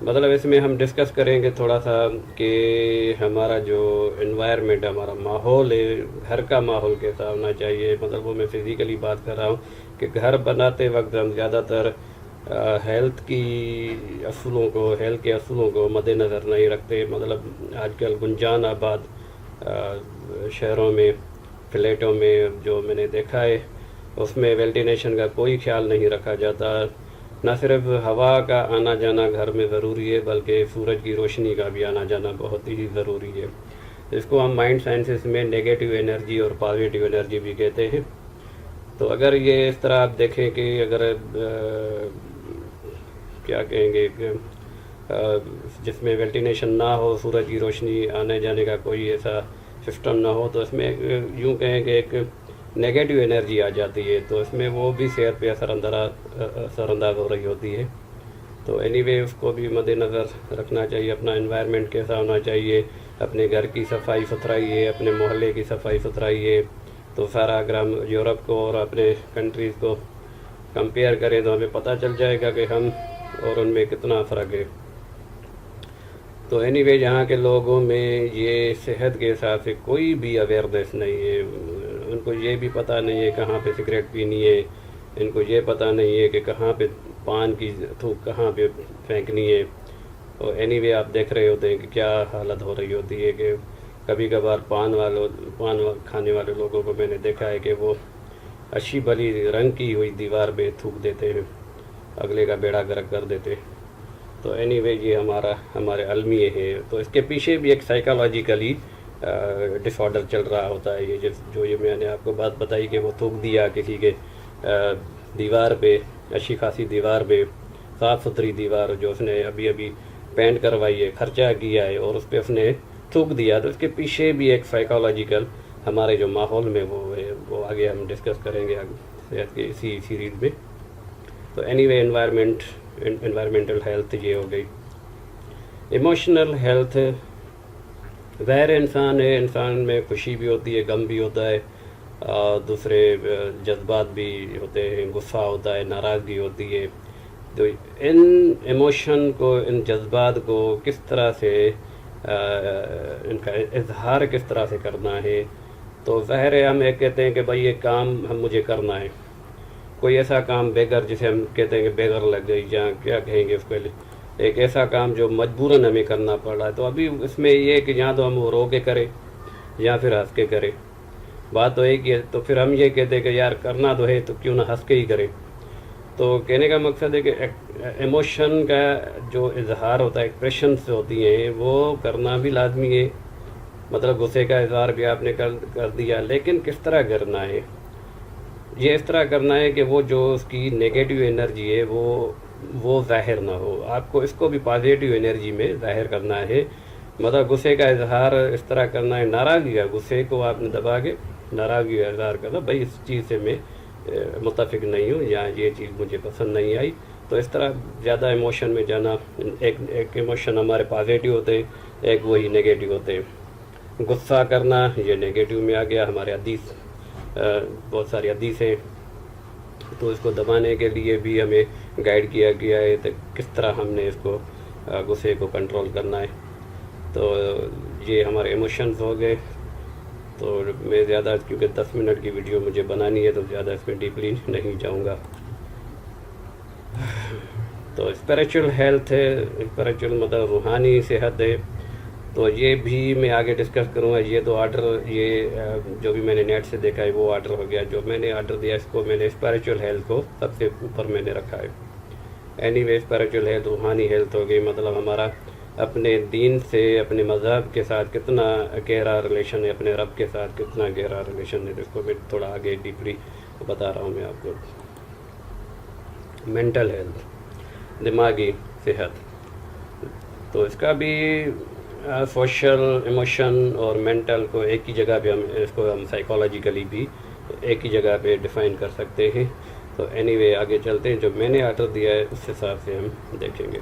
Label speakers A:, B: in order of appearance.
A: مطلب اس میں ہم ڈسکس کریں گے تھوڑا سا کہ ہمارا جو انوائرمنٹ، ہمارا ماحول ہے، گھر کا ماحول کیسا ہونا چاہیے. مطلب وہ میں فزیکلی بات کر رہا ہوں کہ گھر بناتے وقت ہم زیادہ تر ہیلتھ کے اصولوں کو مد نظر نہیں رکھتے. مطلب آج کل گنجان آباد شہروں میں، فلیٹوں میں جو میں نے دیکھا ہے، اس میں وینٹیلیشن کا کوئی خیال نہیں رکھا جاتا. نہ صرف ہوا کا آنا جانا گھر میں ضروری ہے، بلکہ سورج کی روشنی کا بھی آنا جانا بہت ہی ضروری ہے. اس کو ہم مائنڈ سائنسز میں نیگیٹو انرجی اور پازیٹیو انرجی بھی کہتے ہیں. تو اگر یہ اس طرح آپ دیکھیں کہ اگر کیا کہیں گے کہ جس میں وینٹیلیشن نہ ہو، سورج کی روشنی آنے جانے کا کوئی ایسا سسٹم نہ ہو، تو اس میں یوں کہیں کہ ایک نیگیٹو انرجی آ جاتی ہے، تو اس میں وہ بھی صحت پہ اثر انداز ہو رہی ہوتی ہے. تو اینی وے اس کو بھی مد نظر رکھنا چاہیے. اپنا انوائرمنٹ کیسا ہونا چاہیے، اپنے گھر کی صفائی ستھرائی ہے، اپنے محلے کی صفائی ستھرائی ہے. تو سارا اگر ہم یورپ کو اور اپنے کنٹریز کو کمپیئر کریں تو ہمیں پتہ چل جائے گا کہ ہم اور ان میں کتنا فرق ہے. تو اینی وے یہاں کے لوگوں میں یہ صحت کے حساب سے کوئی بھی اویئرنیس نہیں ہے. ان کو یہ بھی پتہ نہیں ہے کہاں پہ سگریٹ پینی ہے، ان کو یہ پتہ نہیں ہے کہ کہاں پہ پان کی تھوک کہاں پہ پھینکنی ہے. اور اینی وے آپ دیکھ رہے ہوتے ہیں کہ کیا حالت ہو رہی ہوتی ہے کہ کبھی کبھار پان کھانے والے لوگوں کو میں نے دیکھا ہے کہ وہ اچھی بھلی رنگ کی ہوئی دیوار پہ تھوک دیتے ہیں، اگلے کا بیڑا گرک کر دیتے. تو اینی وے یہ ہمارے المیہ ہے. تو اس کے پیچھے بھی ایک سائیکالوجیکلی ڈس آرڈر چل رہا ہوتا ہے. یہ میں نے آپ کو بات بتائی کہ وہ تھوک دیا کسی کے دیوار پہ، اچھی خاصی دیوار پہ، صاف ستھری دیوار جو اس نے ابھی پینٹ کروائی ہے، خرچہ کیا ہے، اور اس پہ اس نے تھوک دیا. تو اس کے پیچھے بھی ایک سائیکالوجیکل ہمارے جو ماحول میں وہ ہے، وہ آگے ہم ڈسکس کریں گے صحت کے اسی سیریز میں. تو اینی وے انوائرمنٹل ہیلتھ یہ ہو گئی. ایموشنل ہیلتھ، ظاہر انسان ہے، انسان میں خوشی بھی ہوتی ہے، غم بھی ہوتا ہے، دوسرے جذبات بھی ہوتے ہیں، غصہ ہوتا ہے، ناراضگی ہوتی ہے. تو ان ایموشن کو، ان جذبات کو کس طرح سے ان کا اظہار کس طرح سے کرنا ہے. تو ظاہر ہے ہم ایک کہتے ہیں کہ بھائی یہ کام مجھے کرنا ہے، کوئی ایسا کام بیگر، جسے ہم کہتے ہیں کہ بیگر لگ گئی، یا کیا کہیں گے اس کو، ایک ایسا کام جو مجبوراً ہمیں کرنا پڑ رہا ہے. تو ابھی اس میں یہ کہ یا تو ہم وہ رو کے کریں یا پھر ہنس کے کریں. بات تو ایک ہی ہے. تو پھر ہم یہ کہتے ہیں کہ یار کرنا تو ہے تو کیوں نہ ہنس کے ہی کریں. تو کہنے کا مقصد ہے کہ ایموشن کا جو اظہار ہوتا ہے، ایکسپریشنس ہوتی ہیں، وہ کرنا بھی لازمی ہے. مطلب غصے کا اظہار بھی آپ نے کر دیا، لیکن کس طرح کرنا ہے؟ یہ اس طرح کرنا ہے کہ وہ جو اس کی نیگیٹو انرجی ہے وہ ظاہر نہ ہو. آپ کو اس کو بھی پازیٹیو انرجی میں ظاہر کرنا ہے. مطلب غصے کا اظہار اس طرح کرنا ہے، ناراضگی کا، غصے کو آپ نے دبا کے ناراضگی کا اظہار کرنا، بھائی اس چیز سے میں متفق نہیں ہوں، یا یہ چیز مجھے پسند نہیں آئی. تو اس طرح زیادہ ایموشن میں جانا، ایک ایموشن ہمارے پازیٹیو ہوتے ہیں، ایک وہی نیگیٹو ہوتے ہیں. غصہ کرنا یہ نیگیٹو میں آ گیا. ہمارے حدیث بہت ساری حدیث ہیں، تو اس کو دبانے کے لیے بھی ہمیں گائیڈ کیا گیا ہے تو کس طرح ہم نے اس کو غصے کو کنٹرول کرنا ہے. تو یہ ہمارے ایموشنز ہو گئے. تو میں زیادہ، کیونکہ 10 منٹ کی ویڈیو مجھے بنانی ہے، تو زیادہ اس میں ڈیپلی نہیں جاؤں گا. تو اسپریچول ہیلتھ ہے، اسپریچول مطلب روحانی صحت ہے. تو یہ بھی میں آگے ڈسکس کروں گا. یہ تو آرڈر، یہ جو بھی میں نے نیٹ سے دیکھا ہے وہ آرڈر ہو گیا. جو میں نے آرڈر دیا اس کو میں نے اسپریچول ہیلتھ کو سب سے اوپر میں نے رکھا ہے. اینی وے اسپریچول ہیلتھ روحانی ہیلتھ ہو گئی. مطلب ہمارا اپنے دین سے، اپنے مذہب کے ساتھ کتنا گہرا ریلیشن ہے، اپنے رب کے ساتھ کتنا گہرا ریلیشن ہے. اس کو میں تھوڑا آگے ڈیپلی بتا رہا ہوں میں آپ کو. مینٹل ہیلتھ، دماغی صحت، تو اس کا بھی سوشل، ایموشن اور مینٹل کو ایک ہی جگہ پہ ہم سائیکالوجیکلی بھی ایک ہی جگہ پہ ڈیفائن کر سکتے ہیں. تو اینی وے آگے چلتے ہیں. جو میں نے آرڈر دیا ہے اس حساب سے ہم دیکھیں گے.